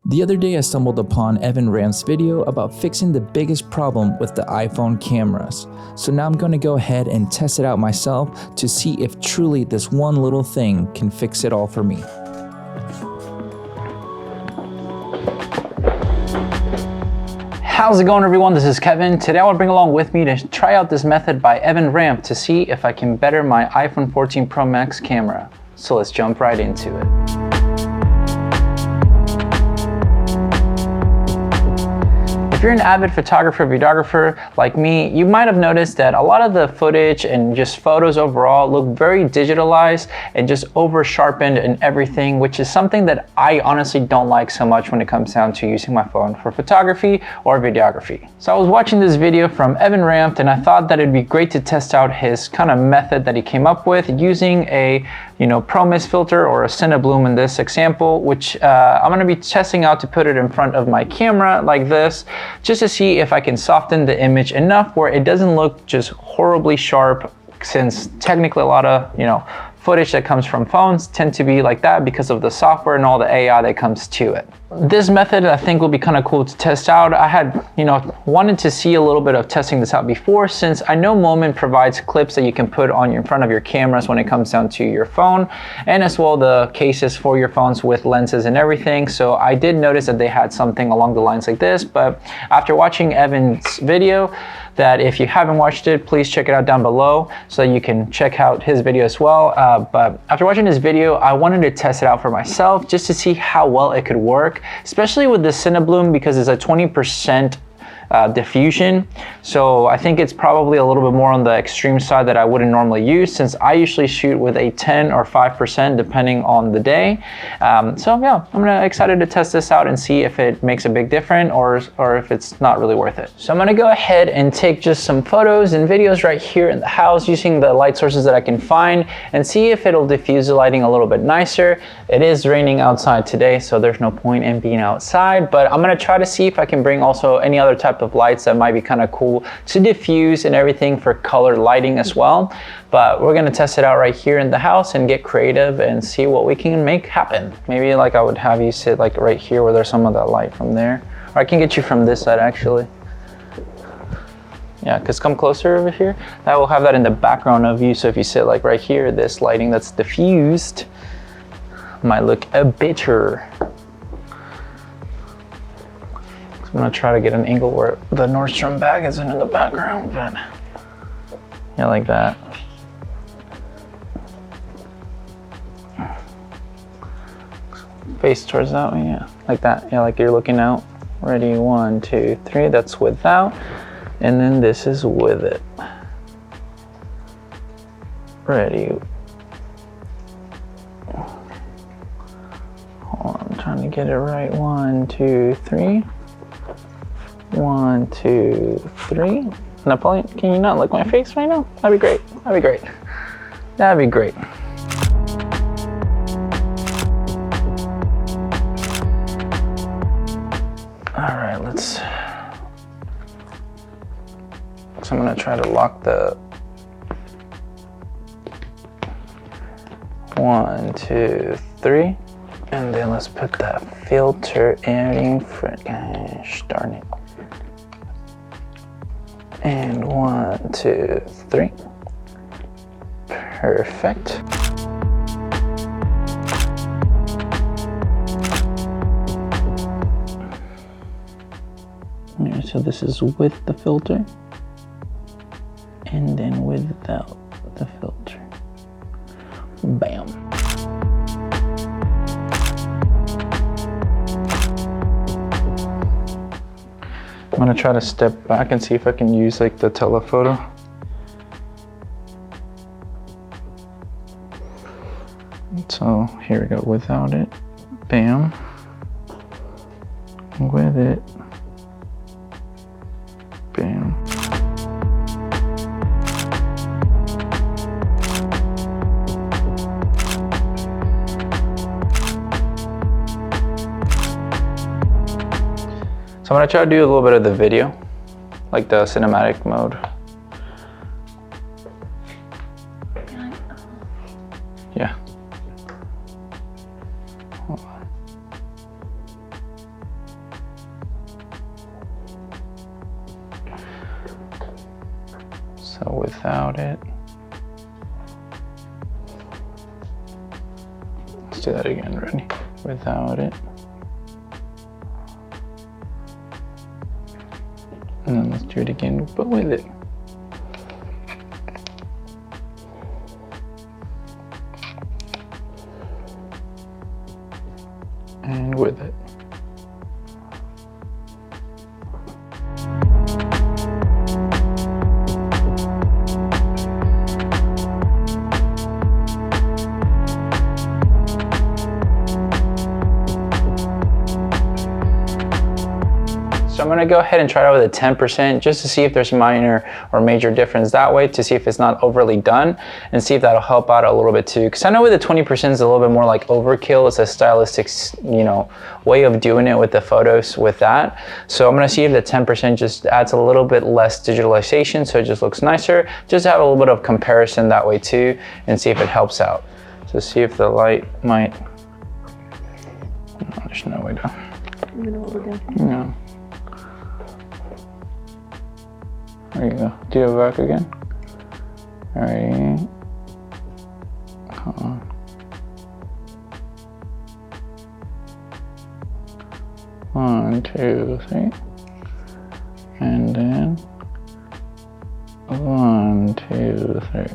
The other day I stumbled upon Evan Ranft's video about fixing the biggest problem with the iPhone cameras. So now I'm going to go ahead and test it out myself to see if truly this one little thing can fix it all for me. How's it going, everyone? This is Kevin. Today I will bring along with me to try out this method by Evan Ranft to see if I can better my iPhone 14 Pro Max camera. So let's jump right into it. If you're an avid photographer, videographer like me, you might have noticed that a lot of the footage and just photos overall look very digitalized and just over sharpened and everything, which is something that I honestly don't like so much when it comes down to using my phone for photography or videography. So I was watching this video from Evan Ranft and I thought that it'd be great to test out his kind of method that he came up with using a Pro Mist filter or a Cinebloom in this example, which I'm going to be testing out to put it in front of my camera like this, just to see if I can soften the image enough where it doesn't look just horribly sharp, since technically a lot of footage that comes from phones tend to be like that because of the software and all the AI that comes to it. This method I think will be kind of cool to test out. I had wanted to see a little bit of testing this out before, since I know Moment provides clips that you can put on in front of your cameras when it comes down to your phone, and as well the cases for your phones with lenses and everything. So I did notice that they had something along the lines like this, but after watching Evan's video, that if you haven't watched it, please check it out down below so that you can check out his video as well. But after watching his video, I wanted to test it out for myself just to see how well it could work, especially with the Cinebloom, because it's a 20% diffusion. So I think it's probably a little bit more on the extreme side that I wouldn't normally use, since I usually shoot with a 10 or 5% depending on the day. So yeah, I'm excited to test this out and see if it makes a big difference or if it's not really worth it. So I'm gonna go ahead and take just some photos and videos right here in the house using the light sources that I can find and see if it'll diffuse the lighting a little bit nicer. It is raining outside today, so there's no point in being outside, but I'm gonna try to see if I can bring also any other type of lights that might be kind of cool to diffuse and everything for color lighting as well. But we're gonna test it out right here in the house and get creative and see what we can make happen. Maybe like I would have you sit like right here where there's some of that light from there, or I can get you from this side actually. Yeah, because come closer over here. That will have that in the background of you. So if you sit like right here, this lighting that's diffused might look a bit better. I'm gonna try to get an angle where the Nordstrom bag isn't in the background, but yeah, like that. Face towards that way, yeah, like that. Yeah, like you're looking out. Ready, 1, 2, 3. That's without, and then this is with it. Ready. Hold on, I'm trying to get it right. 1, 2, 3. 1, 2, 3. Napoleon, can you not look my face right now? That'd be great. That'd be great. That'd be great. All right, so I'm gonna try to lock the 1, 2, 3, and then let's put that filter in front. Gosh darn it. And 1, 2, 3. Perfect. Yeah, so this is with the filter, and then without the filter. Bam. I'm gonna try to step back and see if I can use like the telephoto. So here we go, without it, bam, with it, bam. So I'm gonna try to do a little bit of the video, like the cinematic mode. Yeah. So without it, let's do that again, ready? Without it. And then let's do it again, but with it. And with it. So I'm gonna go ahead and try it out with a 10% just to see if there's minor or major difference that way, to see if it's not overly done, and see if that'll help out a little bit too. Because I know with the 20% is a little bit more like overkill. It's a stylistic, way of doing it with the photos with that. So I'm gonna see if the 10% just adds a little bit less digitalization, so it just looks nicer. Just to have a little bit of comparison that way too, and see if it helps out. So see if the light might. Oh, there's no way to. I'm gonna hold it down. No. There you go. Do it back again. Alright. Hold on. One, two, three. And then 1, 2, 3.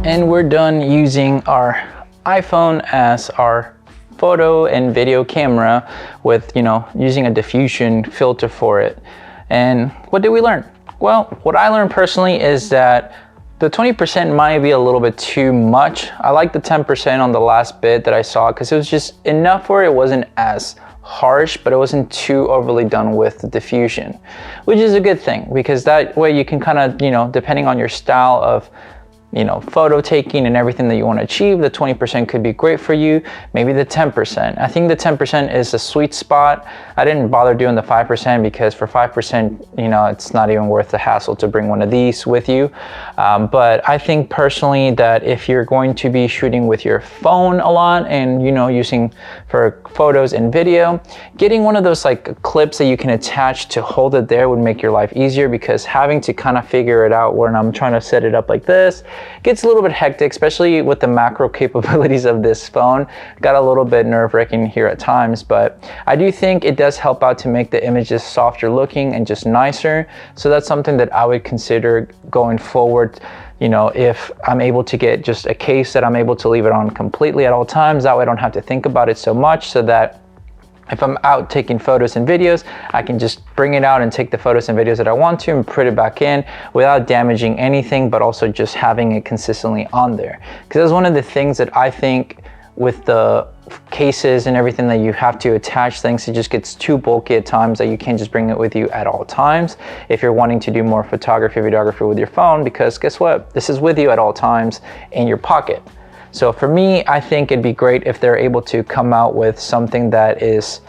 And we're done using our iPhone as our photo and video camera with, using a diffusion filter for it. And what did we learn? Well, what I learned personally is that the 20% might be a little bit too much. I like the 10% on the last bit that I saw because it was just enough where it wasn't as harsh, but it wasn't too overly done with the diffusion, which is a good thing because that way you can kind of, depending on your style of photo taking and everything that you want to achieve, the 20% could be great for you. Maybe the 10%. I think the 10% is a sweet spot. I didn't bother doing the 5% because for 5%, it's not even worth the hassle to bring one of these with you. But I think personally that if you're going to be shooting with your phone a lot and, using for photos and video, getting one of those like clips that you can attach to hold it there would make your life easier, because having to kind of figure it out when I'm trying to set it up like this, gets a little bit hectic, especially with the macro capabilities of this phone. Got a little bit nerve-wracking here at times, but I do think it does help out to make the images softer looking and just nicer. So that's something that I would consider going forward. If I'm able to get just a case that I'm able to leave it on completely at all times, that way I don't have to think about it so much, so that if I'm out taking photos and videos, I can just bring it out and take the photos and videos that I want to and put it back in without damaging anything, but also just having it consistently on there. Because that's one of the things that I think with the cases and everything that you have to attach things, it just gets too bulky at times that you can't just bring it with you at all times if you're wanting to do more photography, videography with your phone, because guess what? This is with you at all times in your pocket. So for me, I think it'd be great if they're able to come out with something that is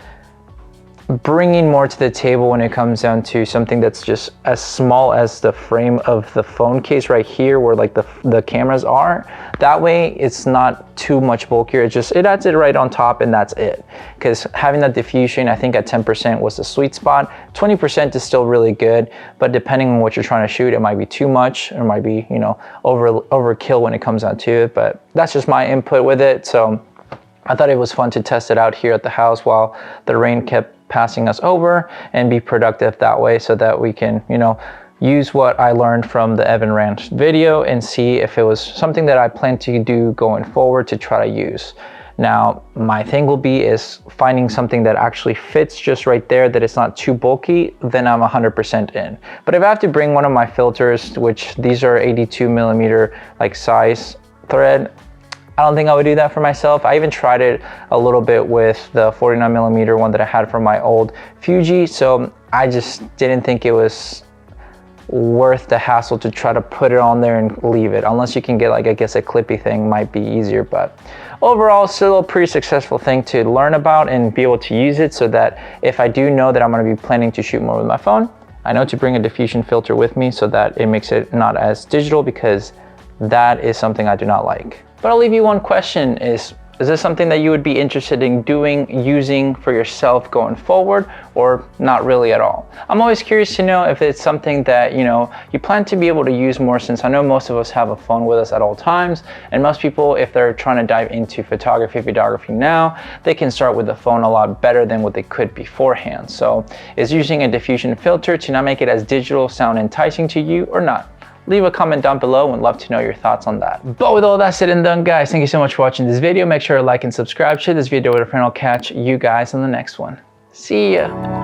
bringing more to the table when it comes down to something that's just as small as the frame of the phone case right here where like the cameras are. That way it's not too much bulkier. It adds it right on top and that's it. Because having that diffusion, I think at 10% was the sweet spot. 20% is still really good, but depending on what you're trying to shoot, it might be too much or it might be, overkill when it comes down to it. But that's just my input with it. So I thought it was fun to test it out here at the house while the rain kept passing us over, and be productive that way, so that we can, use what I learned from the Evan Ranft video and see if it was something that I plan to do going forward to try to use. Now, my thing will be is finding something that actually fits just right there, that it's not too bulky, then I'm 100% in. But if I have to bring one of my filters, which these are 82 millimeter like size thread, I don't think I would do that for myself. I even tried it a little bit with the 49 millimeter one that I had from my old Fuji. So I just didn't think it was worth the hassle to try to put it on there and leave it. Unless you can get like, I guess a clippy thing might be easier, but overall still a pretty successful thing to learn about and be able to use it, so that if I do know that I'm gonna be planning to shoot more with my phone, I know to bring a diffusion filter with me so that it makes it not as digital, because that is something I do not like. But I'll leave you one question, is Is this something that you would be interested in using for yourself going forward, or not really at all? I'm always curious to know if it's something that, you plan to be able to use more, since I know most of us have a phone with us at all times, and most people, if they're trying to dive into photography, videography now, they can start with the phone a lot better than what they could beforehand. So is using a diffusion filter to not make it as digital sound enticing to you or not? Leave a comment down below and love to know your thoughts on that. But with all that said and done, guys, thank you so much for watching this video. Make sure to like and subscribe, share this video with a friend. I'll catch you guys on the next one. See ya.